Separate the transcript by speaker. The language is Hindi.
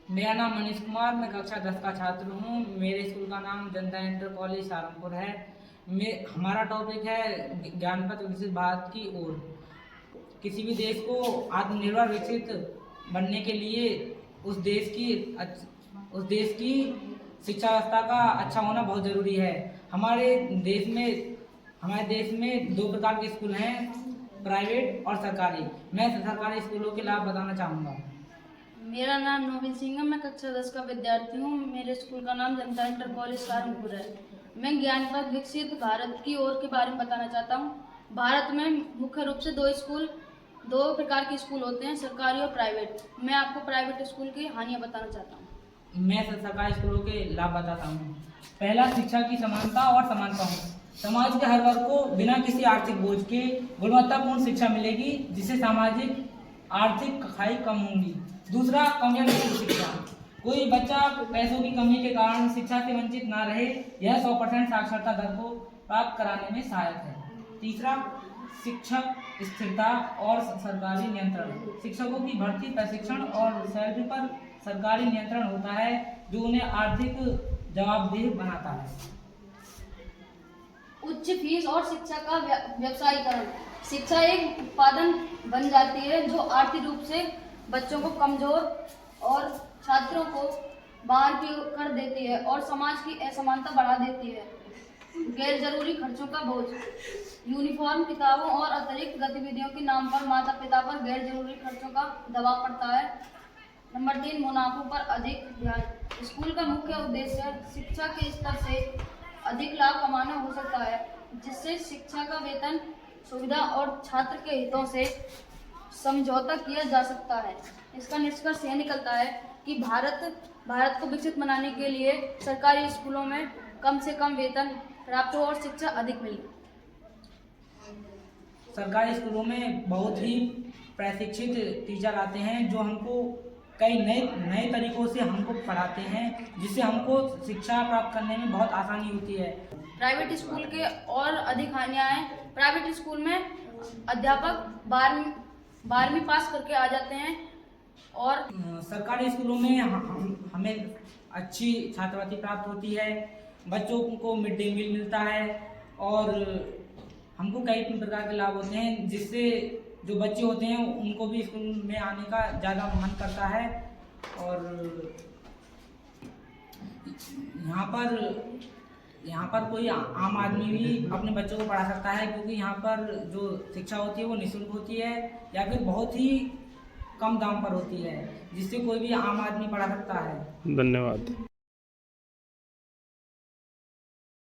Speaker 1: मेरा नाम मनीष कुमार, मैं कक्षा 10 का छात्र हूँ। मेरे स्कूल का नाम जनता इंटर कॉलेज सहारनपुर है। हमारा टॉपिक है ज्ञानपथ विकसित भारत की ओर। किसी भी देश को आत्मनिर्भर विकसित बनने के लिए उस देश की शिक्षा व्यवस्था का अच्छा होना बहुत ज़रूरी है। हमारे देश में दो प्रकार के स्कूल हैं, प्राइवेट और सरकारी। मैं सरकारी स्कूलों के लाभ बताना चाहूँगा।
Speaker 2: मेरा नाम नोबिल सिंह है। मैं कक्षा 10 का विद्यार्थी हूँ। मेरे स्कूल का नाम जनता इंटर कॉलेज सहारनपुर है। मैं ज्ञानपथ विकसित भारत की ओर के बारे में बताना चाहता हूँ। भारत में मुख्य रूप से दो प्रकार के स्कूल होते हैं, सरकारी और प्राइवेट। मैं आपको प्राइवेट स्कूल की हानियाँ बताना चाहता हूँ।
Speaker 1: मैं सरकारी स्कूलों के लाभ बताता हूँ। पहला, शिक्षा की समानता और समानता हो। समाज के हर वर्ग को बिना किसी आर्थिक बोझ के गुणवत्तापूर्ण शिक्षा मिलेगी, जिससे सामाजिक आर्थिक कठाई कम होंगी। दूसरा, कम या निःशुल्क शिक्षा। कोई बच्चा पैसों की कमी के कारण शिक्षा से वंचित ना रहे, यह 100% साक्षरता दर को प्राप्त कराने में सहायक है। तीसरा, शिक्षक स्थिरता और सरकारी नियंत्रण। शिक्षकों की भर्ती, प्रशिक्षण और सैलरी पर सरकारी नियंत्रण होता है, जो उन्हें आर्थिक जवाबदेह बनाता है।
Speaker 2: उच्च फीस और शिक्षा का व्यवसायीकरण। शिक्षा एक उत्पादन बन जाती है जो आर्थिक रूप से बच्चों को कमजोर और छात्रों को बाहर की कर देती है और समाज की असमानता बढ़ा देती है। गैर जरूरी खर्चों का बोझ। यूनिफॉर्म, किताबों और अतिरिक्त गतिविधियों के नाम पर माता पिता पर गैर जरूरी खर्चों का दबाव पड़ता है। नंबर 3, मुनाफों पर अधिक ध्यान। स्कूल का मुख्य उद्देश्य शिक्षा के स्तर से अधिक लाभ कमाना हो सकता है, जिससे शिक्षा का वेतन, सुविधा और छात्र के हितों से समझौता किया जा सकता है। इसका निष्कर्ष यह निकलता है कि भारत को विकसित बनाने के लिए सरकारी स्कूलों में कम से कम वेतन प्राप्त हो और शिक्षा अधिक मिले।
Speaker 1: सरकारी स्कूलों में बहुत ही प्रशिक्षित टीचर आते हैं, जो हमको कई नए तरीकों से हमको पढ़ाते हैं, जिससे हमको शिक्षा प्राप्त करने में बहुत आसानी होती है।
Speaker 2: प्राइवेट स्कूल के और अधिक हानियाँ हैं। प्राइवेट स्कूल में अध्यापक 12वीं पास करके आ जाते हैं और
Speaker 1: सरकारी स्कूलों में हमें अच्छी छात्रवृत्ति प्राप्त होती है, बच्चों को मिड डे मील मिलता है और हमको कई प्रकार के लाभ होते हैं, जिससे जो बच्चे होते हैं उनको भी स्कूल में आने का ज़्यादा मन करता है। और यहाँ पर कोई आम आदमी भी अपने बच्चों को पढ़ा सकता है, क्योंकि यहाँ पर जो शिक्षा होती है वो निःशुल्क होती है या फिर बहुत ही कम दाम पर होती है, जिससे कोई भी आम आदमी पढ़ा सकता है।
Speaker 3: धन्यवाद।